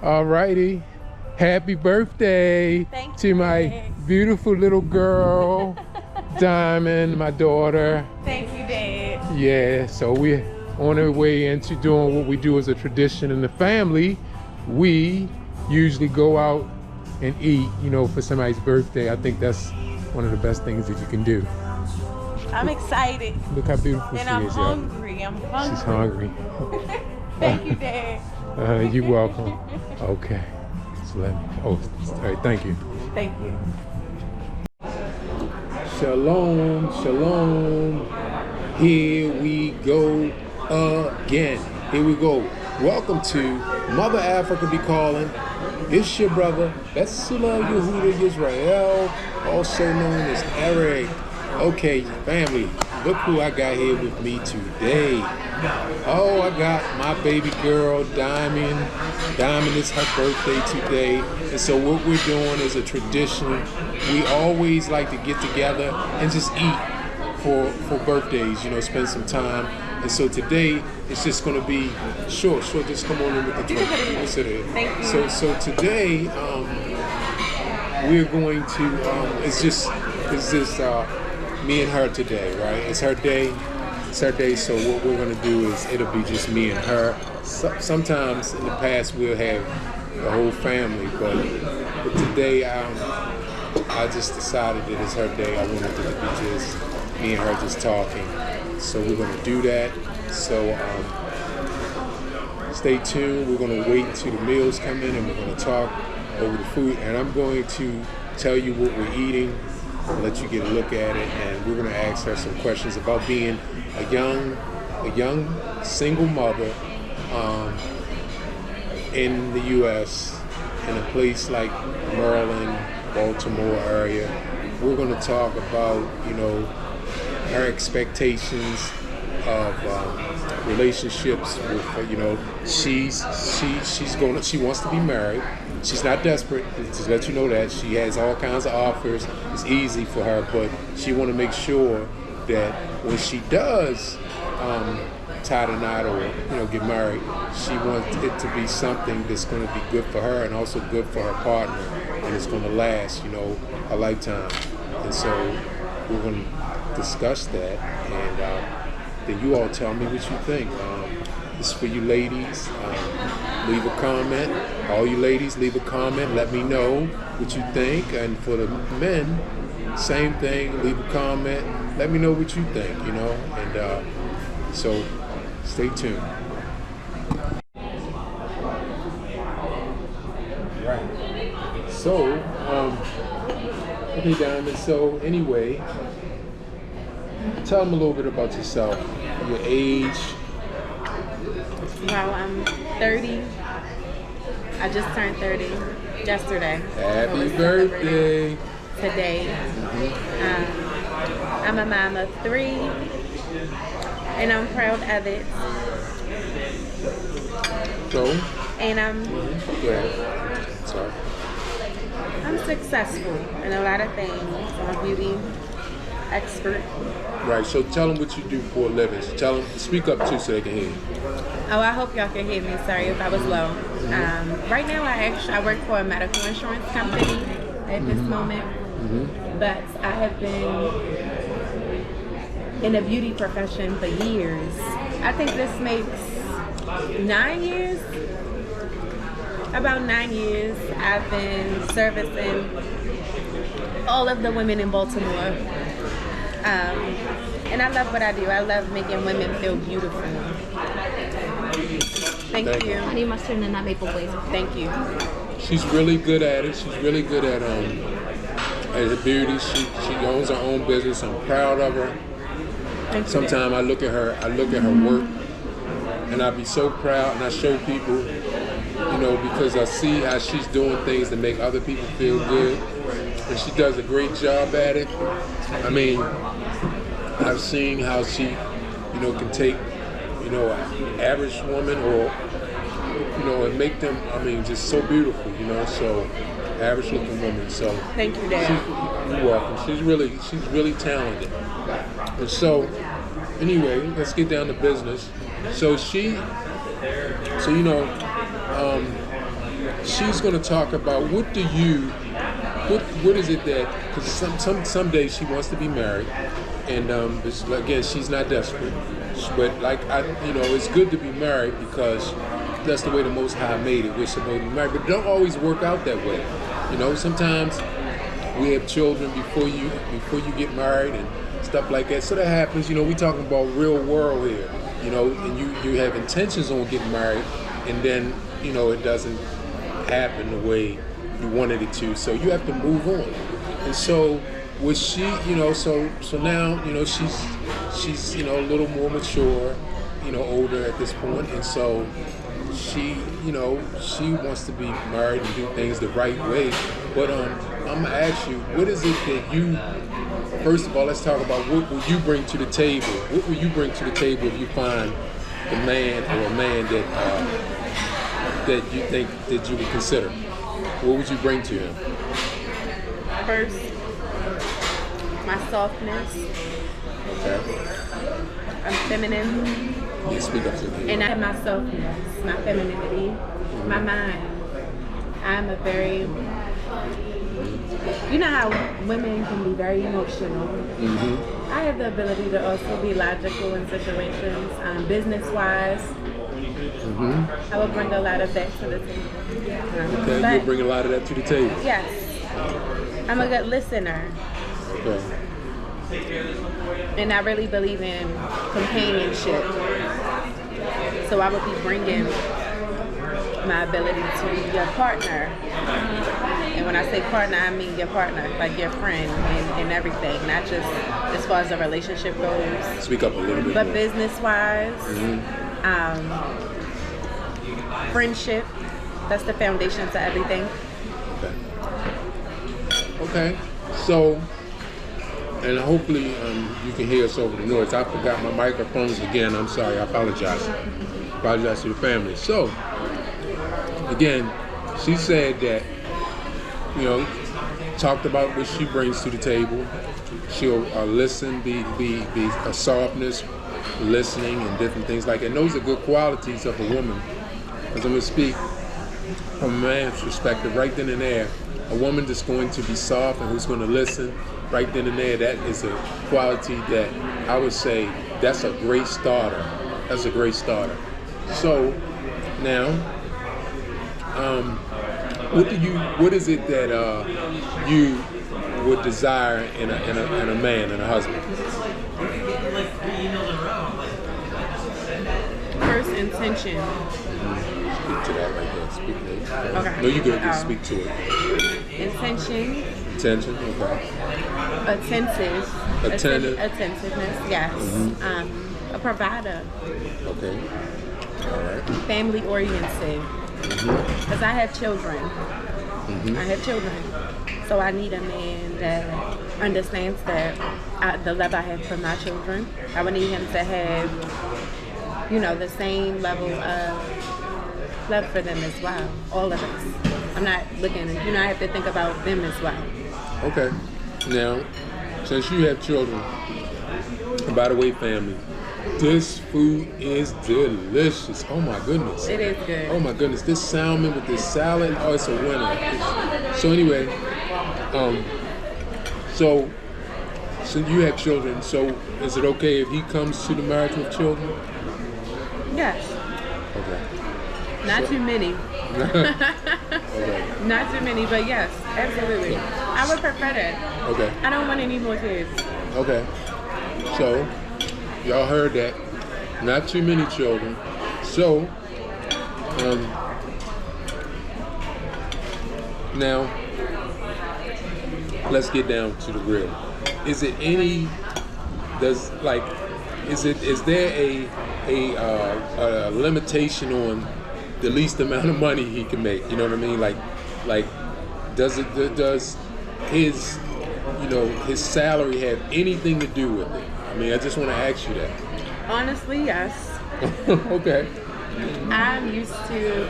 All righty. Happy birthday Thank to you. my beautiful little girl, Diamond, my daughter. Thank you, Dad. Yeah, so we're on our way into doing what we do as a tradition in the family. We usually go out and eat, for somebody's birthday. I think that's one of the best things that you can do. I'm excited. Look how beautiful And she I'm is, y'all. hungry. I'm hungry. She's hungry. Thank you, Dad. You're welcome. Okay. So let me. Oh, all right. Thank you. Thank you. Shalom, shalom. Here we go again. Here we go. Welcome to Mother Africa Be Calling. It's your brother, Betsula Yehuda Yisrael, also known as Eric. Okay, family, look who I got here with me today. Oh, I got my baby girl, Diamond. Diamond, is her birthday today. And so what we're doing is a tradition. We always like to get together and just eat for birthdays, spend some time. And so today, it's just going to be short. Just come on in with the drink. Thank you. So today, we're going to, it's just me and her today, right? It's her day. So what we're gonna do is it'll be just me and her. Sometimes in the past we'll have the whole family, but today I just decided that it's her day. I wanted it to be just me and her just talking. So we're gonna do that. So stay tuned. We're gonna wait until the meals come in and we're gonna talk over the food. And I'm going to tell you what we're eating. I'll let you get a look at it, and we're gonna ask her some questions about being a young single mother in the U.S. in a place like Maryland, Baltimore area. We're gonna talk about her expectations of relationships with she wants to be married. She's not desperate, to let you know that. She has all kinds of offers. It's easy for her, but she want to make sure that when she does tie the knot or get married, she wants it to be something that's going to be good for her and also good for her partner, and it's going to last a lifetime. And so we're going to discuss that, and then you all tell me what you think. This is for you ladies. Leave a comment. All you ladies, leave a comment. Let me know what you think. And for the men, same thing. Leave a comment. Let me know what you think, And so stay tuned. Right. So, okay, Diamond. So anyway, tell them a little bit about yourself, your age. Well, I'm 30. I just turned 30 yesterday. Happy birthday. Today. I'm a mom of 3, and I'm proud of it. So? And I'm successful in a lot of things. I'm a beauty expert. Right, so tell them what you do for a living. So tell them, speak up too so they can hear you. Oh, I hope y'all can hear me. Sorry if I was low. Right now, I work for a medical insurance company at this moment, but I have been in the beauty profession for years. I think this makes 9 years. About 9 years, I've been servicing all of the women in Baltimore. And I love what I do. I love making women feel beautiful. Thank you. Honey mustard and that maple glaze. Thank you. She's really good at it. She's really good at a beauty. She owns her own business. I'm proud of her. Sometimes I look at her work, and I be so proud, and I show people, because I see how she's doing things to make other people feel good, and she does a great job at it. I mean, I've seen how she, can take, an average woman or, and make them, just so beautiful, so average looking woman. So thank you, Dad. You're welcome. She's really talented. And so, anyway, let's get down to business. So she's going to talk about what is it that, because some days she wants to be married, and again, she's not desperate, but it's good to be married because that's the way the Most High made it. We're supposed to be married, but it don't always work out that way. Sometimes we have children before you get married and stuff like that. So that happens. We talking about real world here. And you have intentions on getting married, and then it doesn't happen the way you wanted it to. So you have to move on. And so was she? So now she's a little more mature, older at this point, and so she wants to be married and do things the right way. But I'm gonna ask you, what is it that you? First of all, let's talk about what will you bring to the table. What will you bring to the table if you find the man or a man that you think that you would consider? What would you bring to him? First, my softness. Okay. I'm feminine. You speak up to me. And I have my softness, my femininity, my mind. I'm a very, how women can be very emotional. Mm-hmm. I have the ability to also be logical in situations, business-wise. Mm-hmm. I will bring a lot of that to the table. Okay, you'll bring a lot of that to the table. Yes. I'm a good listener. Okay. And I really believe in companionship. So I would be bringing my ability to be your partner. And when I say partner, I mean your partner, like your friend and everything, not just as far as the relationship goes. Speak up a little bit but more. Business-wise, friendship, that's the foundation to everything. Okay. So, and hopefully you can hear us over the noise. I forgot my microphones again. I'm sorry. I apologize. Apologize to the family. So, again, she said that, talked about what she brings to the table. She'll listen, be a softness, listening, and different things like that. And those are good qualities of a woman. As I'm going to speak from a man's perspective, right then and there, a woman that's going to be soft and who's going to listen, right then and there, that is a quality that I would say that's a great starter. That's a great starter. So now, what is it that you would desire in a man and a husband? First, intention. Speak to that right there. Speak to it. Okay. No, you good. Just speak to it. Intention. Intention. Okay. Attentive. Attentiveness. Yes. Mm-hmm. A provider. Okay. All right. Family oriented. Because I have children. Mm-hmm. I have children. So I need a man that understands that the love I have for my children. I would need him to have, the same level of love for them as well. All of us. I'm not looking, I have to think about them as well. Okay. Now, since you have children, and by the way, family, this food is delicious. Oh my goodness. It is good. Oh my goodness. This salmon with this salad, oh, it's a winner. So anyway, so you have children, so is it okay if he comes to the marriage with children? Yes. Okay. Not too many. Okay. Not too many, but yes, absolutely. I would prefer that. Okay. I don't want any more kids. Okay. So, y'all heard that. Not too many children. So, now, let's get down to the real. Is there a limitation on the least amount of money he can make? You know what I mean? Like, does his salary have anything to do with it? I mean, I just want to ask you that. Honestly, yes. Okay. I'm used to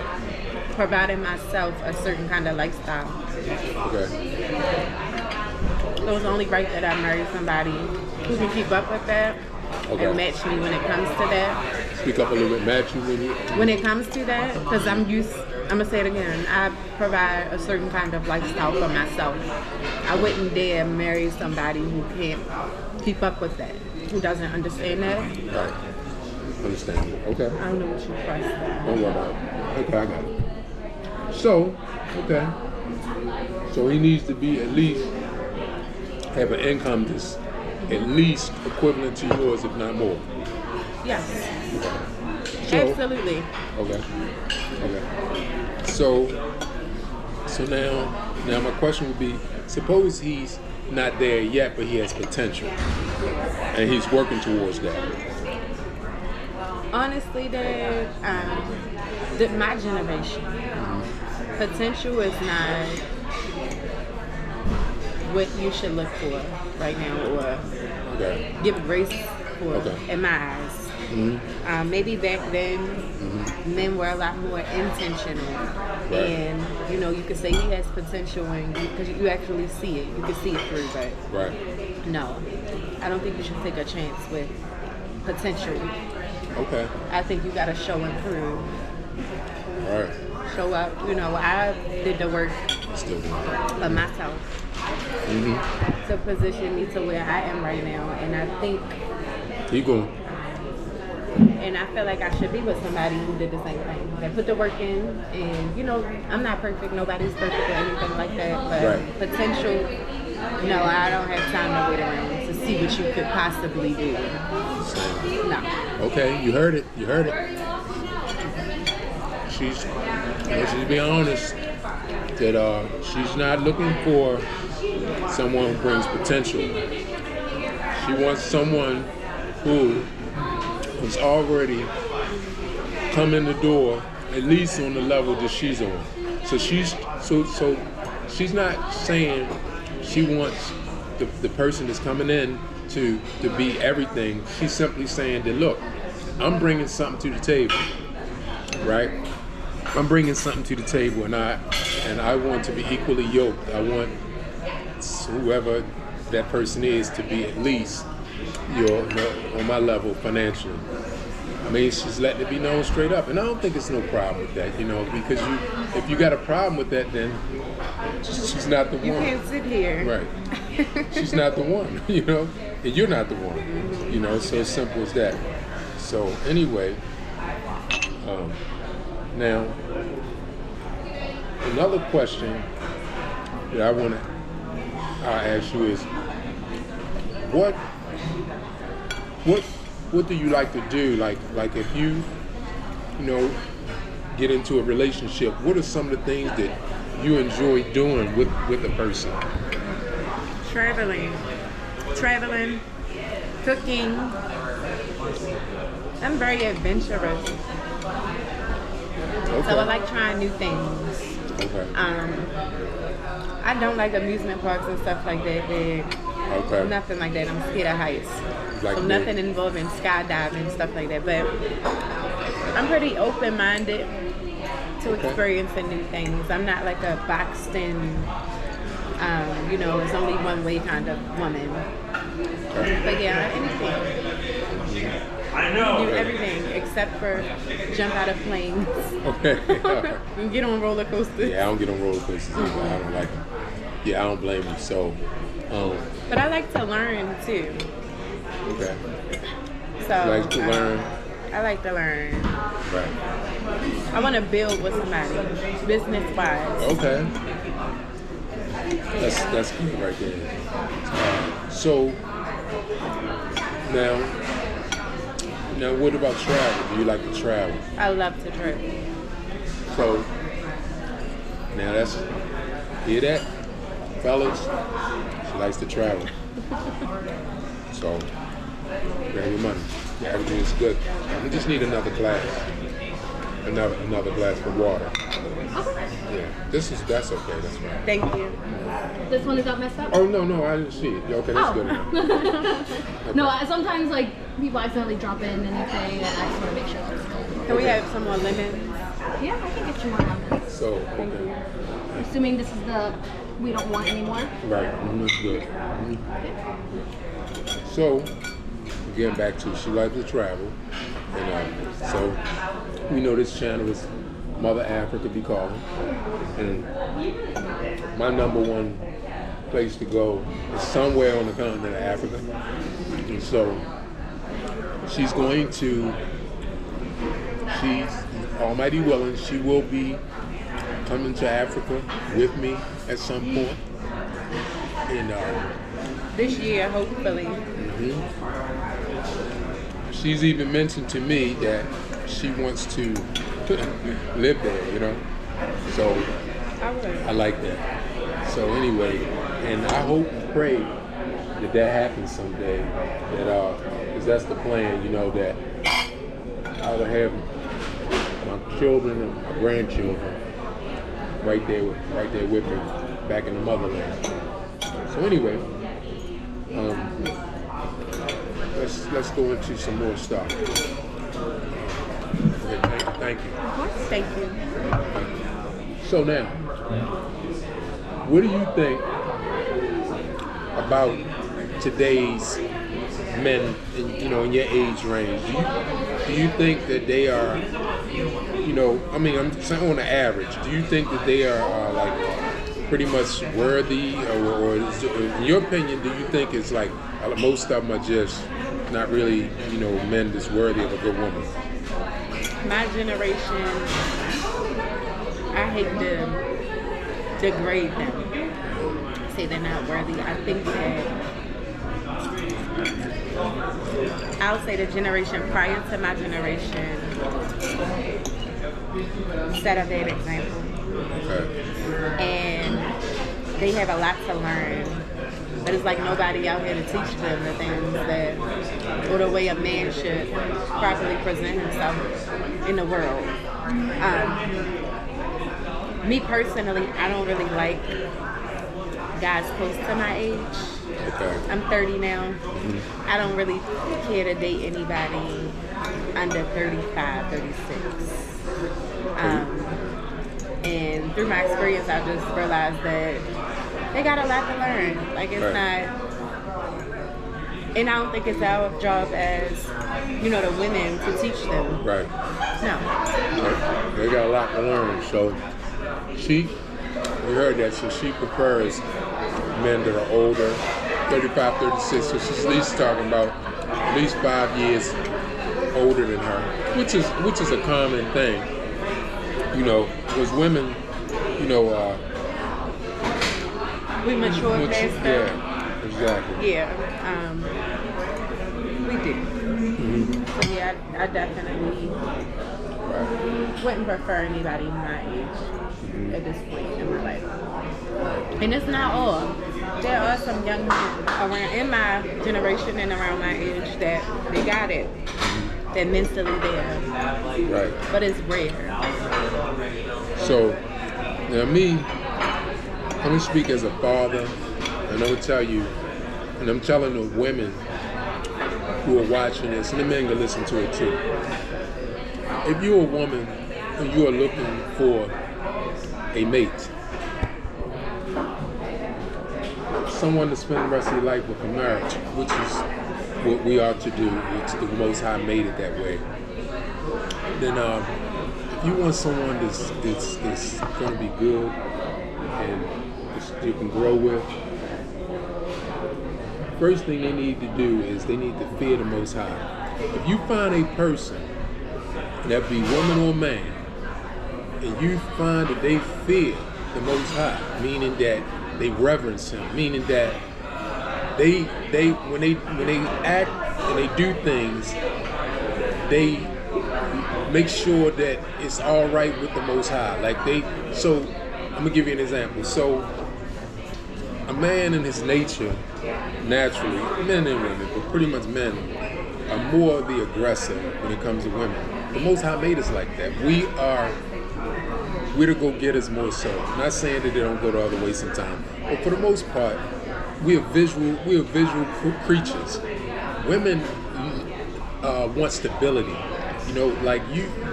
providing myself a certain kind of lifestyle. Okay. So it's only right that I marry somebody who can keep up with that and match me when it comes to that. Speak up a little bit. Match you when it comes to that, because I'm used I'm gonna say it again. I provide a certain kind of lifestyle for myself. I wouldn't dare marry somebody who can't keep up with that, who doesn't understand that. Right. Understandable. Okay. I don't know what you pressed. Don't worry about it. Okay, I got it. So, okay. So he needs to be at least have an income that's at least equivalent to yours, if not more. Yes. Okay. So, Absolutely. Okay. Okay. So now my question would be: suppose he's not there yet, but he has potential, and he's working towards that. Honestly, Dad, my generation, potential is not what you should look for right now, or Okay. give grace for Okay. in my eyes. Mm-hmm. Maybe back then, men were a lot more intentional, Right. and you could say he has potential, and because you actually see it, you can see it through. But Right. no, I don't think you should take a chance with potential. Okay. I think you got to show and prove. All right. Show up. I did the work Still doing it. of myself Mm-hmm. to position me to where I am right now, and I think. Keep going. And I feel like I should be with somebody who did the same thing. They put the work in, and I'm not perfect. Nobody's perfect or anything like that. But Right. potential, no, I don't have time to wait around to see what you could possibly do. No. Okay, you heard it. You heard it. She's being honest that she's not looking for someone who brings potential. She wants someone who has already come in the door, at least on the level that she's on. So she's not saying she wants the person that's coming in to be everything. She's simply saying that, look, I'm bringing something to the table, right? I'm bringing something to the table, and I want to be equally yoked. I want whoever that person is to be at least on my level financially. I mean, she's letting it be known straight up, and I don't think it's no problem with that, because if you got a problem with that, then she's not the one. You can't sit here. Right. She's not the one, and you're not the one, so it's simple as that. So anyway, now another question that I'll ask you is, what do you like to do? Like if you get into a relationship, what are some of the things that you enjoy doing with a person? Traveling, cooking. I'm very adventurous. Okay. So I like trying new things. Okay. I don't like amusement parks and stuff like that. Okay. Nothing like that. I'm scared of heights. Like So me. nothing involving skydiving and stuff like that. But I'm pretty open-minded to Okay. experiencing new things. I'm not like a boxed in, it's only one way kind of woman. But yeah, anything. Do everything except for jump out of planes Okay. and get on roller coasters. Yeah, I don't get on roller coasters either. I don't like them. Yeah, I don't blame you. So, But I like to learn too. okay. So You like to learn. I like to learn. Right. I want to build with somebody, business-wise. Okay. That's good right there. So now what about travel? Do you like to travel? I love to trip. So now hear that, fellas? She likes to travel. So grab your money. Yeah, everything is good. We just need another glass. Another glass of water. Yeah. That's okay, that's right. Thank you. This one is not messed up? Oh no, I didn't see it. Yeah, okay, that's Oh. good enough. No, sometimes people accidentally drop in anything, and I just want to make sure it's cool. Can we have some more lemons? Yeah, I can get you more lemons. So, okay. Assuming this is we don't want anymore. Right, that's good. So, getting back to, she likes to travel. And so, we know this channel is Mother Africa be calling. And my number one place to go is somewhere on the continent of Africa. And so she's almighty willing, she will be coming to Africa with me at some point. And this year, hopefully. She's even mentioned to me that she wants to live there, you know. So I like that. So anyway, and I hope and pray that happens someday. That because that's the plan, you know, that I will have my children and my grandchildren right there with me, back in the motherland. So anyway, let's go into some more stuff. Okay, thank you. Of course, thank you. So now, what do you think about today's men, in your age range? Do you think that they are, I'm saying on the average, do you think that they are like pretty much worthy, or in your opinion, do you think it's like most of them are just not really, men that's worthy of a good woman? My generation, I hate to degrade them, say they're not worthy. I think that I'll say the generation prior to my generation set a bad example. Okay. And they have a lot to learn, but it's like nobody out here to teach them the things that, or the way a man should properly present himself in the world. Me personally, I don't really like guys close to my age. Okay. I'm 30 now. Mm-hmm. I don't really care to date anybody under 35, 36. And through my experience, I just realized that they got a lot to learn. Like, it's not, and I don't think it's our job as, the women to teach them. Right. No. They got a lot to learn. So we heard that, so she prefers men that are older, 35, 36, so she's at least talking about at least 5 years older than her, which is a common thing. Because women, we mature faster. Yeah, exactly. Yeah, we do. Mm-hmm. So yeah, I definitely wouldn't prefer anybody my age at this point in my life. And it's not all. There are some young men around in my generation and around my age that they got it. They're mentally there. Right. But it's rare. So, now me, I'm going to speak as a father, and I'm going to tell you, and I'm telling the women who are watching this, and the men can listen to it too. If you're a woman and you are looking for a mate, someone to spend the rest of your life with, a marriage, which is what we are to do, it's the Most High made it that way, then if you want someone that's going to be good and you can grow with, first thing they need to do is they need to fear the Most High. If you find a person, that be woman or man, and you find that they fear the Most High, meaning that they reverence Him, meaning that they when they act and they do things, they make sure that it's all right with the Most High. So I'm gonna give you an example. So a man in his nature, naturally, men and women, but pretty much men, are more the aggressor when it comes to women. The Most High made us like that. We're the go-getters more so. I'm not saying that they don't go the other way sometimes, but for the most part, we are visual creatures. Women want stability.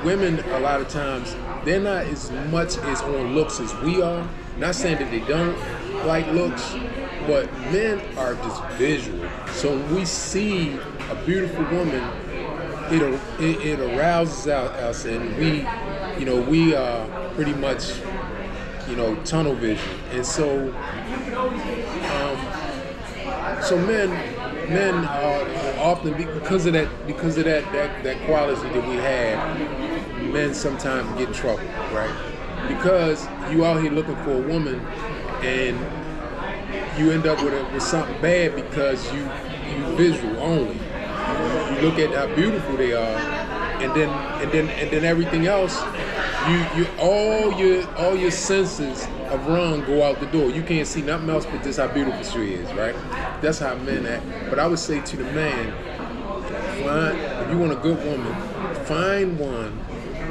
Women a lot of times, they're not as much as on looks as we are. Not saying that they don't like looks, but men are just visual. So when we see a beautiful woman, it arouses us, and we we are pretty much, tunnel vision. And so, men are often, because of that quality that we have, men sometimes get in trouble, right? Because you out here looking for a woman and you end up with something bad because you visual only. You look at how beautiful they are, and then everything else, all your senses of wrong go out the door. You can't see nothing else but just how beautiful she is, right? That's how men act. But I would say to the man, if you want a good woman, find one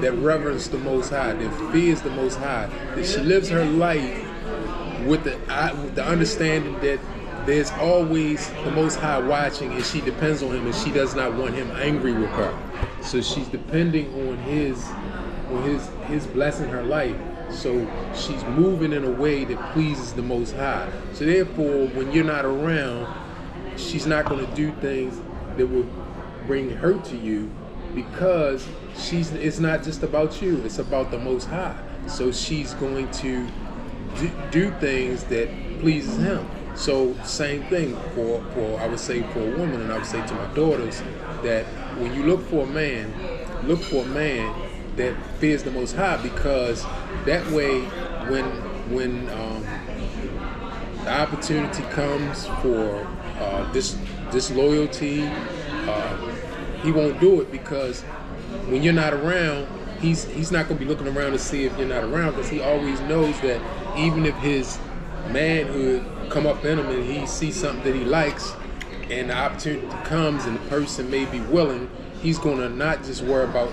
that reverence the Most High, that fears the Most High, that she lives her life with the understanding that there's always the Most High watching, and she depends on him, and she does not want him angry with her. So she's depending on his blessing her life. So she's moving in a way that pleases the Most High. So therefore, when you're not around, she's not going to do things that will bring hurt to you, because it's not just about you, it's about the Most High. So she's going to do things that pleases him. So same thing for I would say for a woman, and I would say to my daughters, that when you look for a man that fears the Most High, because that way when the opportunity comes for disloyalty, he won't do it, because when you're not around, he's not going to be looking around to see if you're not around, because he always knows that even if his manhood come up in him and he sees something that he likes, and the opportunity comes and the person may be willing, he's going to not just worry about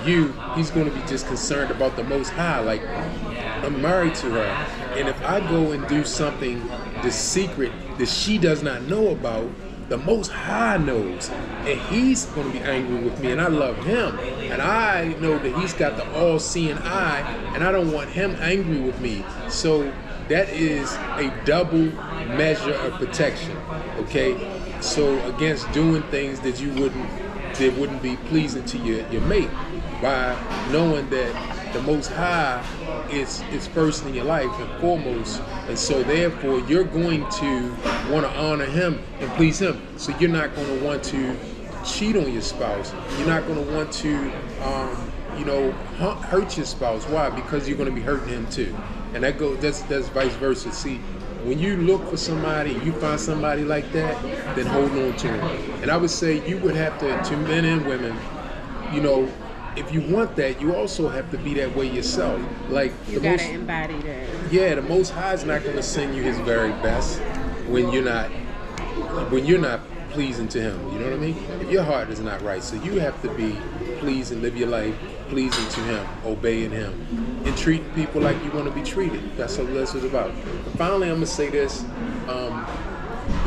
you, he's going to be just concerned about the Most High. Like, I'm married to her, and if I go and do something that's secret that she does not know about, the Most High knows, and he's going to be angry with me, and I love him, and I know that he's got the all-seeing eye, and I don't want him angry with me. So that is a double measure of protection, okay? So against doing things that wouldn't be pleasing to your mate, by knowing that the Most High is first in your life and foremost, and so therefore you're going to want to honor him and please him. So you're not going to want to cheat on your spouse. You're not going to want to hurt your spouse. Why? Because you're going to be hurting him too. And that's vice versa. See, when you look for somebody, you find somebody like that, then hold on to him. And I would say you would have to men and women, if you want that, you also have to be that way yourself. Like, you gotta embody that. Yeah, the Most High is not going to send you his very best when you're not pleasing to him. You know what I mean? If your heart is not right, so you have to be pleased and live your life pleasing to him, obeying him, and treating people like you want to be treated. That's what it's about. But finally, I'm gonna say this: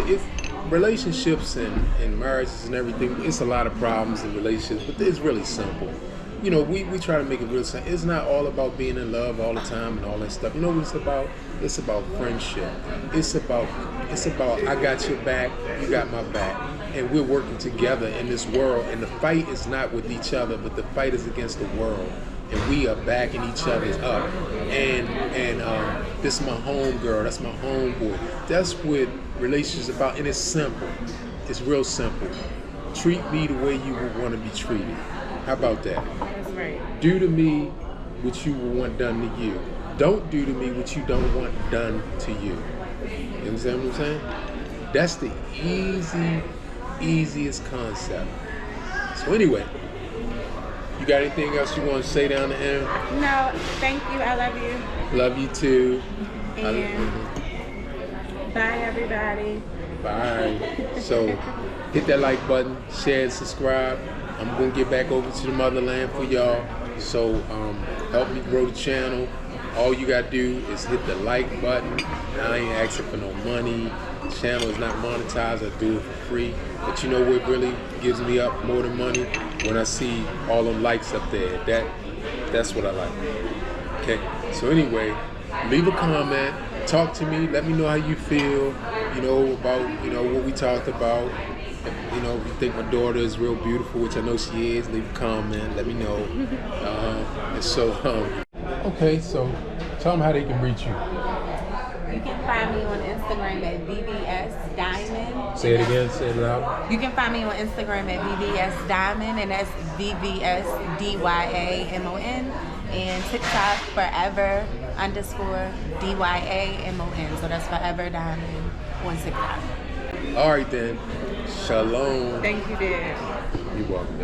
if relationships and marriages and everything, it's a lot of problems in relationships, but it's really simple. We try to make it real simple. It's not all about being in love all the time and all that stuff. You know what it's about? It's about friendship. It's about I got your back, you got my back, and we're working together in this world. And the fight is not with each other, but the fight is against the world. And we are backing each other up. And this is my home girl, that's my homeboy. That's what relationships is about, and it's simple. It's real simple. Treat me the way you would want to be treated. How about that? That's right. Do to me what you would want done to you. Don't do to me what you don't want done to you. You understand what I'm saying? That's the easiest concept. So anyway, you got anything else you want to say down the end? No, thank you. I love you. Love you too. And bye, everybody. Bye. So hit that like button, share and subscribe. I'm going to get back over to the motherland for y'all. So help me grow the channel. All you got to do is hit the like button. I ain't asking for no money. The channel is not monetized. I do it for free. But you know what really gives me up more than money? When I see all them likes up there. That's what I like. Okay. So anyway, leave a comment. Talk to me. Let me know how you feel. About what we talked about. You know, if you think my daughter is real beautiful, which I know she is, leave a comment, let me know. And so, okay, so tell them how they can reach you. You can find me on Instagram at VVS Diamond. Say it again, say it loud. You can find me on Instagram at VVS Diamond, and that's VVSDYAMON. And TikTok forever_DYAMON. So that's Forever Diamond on TikTok. All right then. Shalom. Thank you, Dad. You're welcome.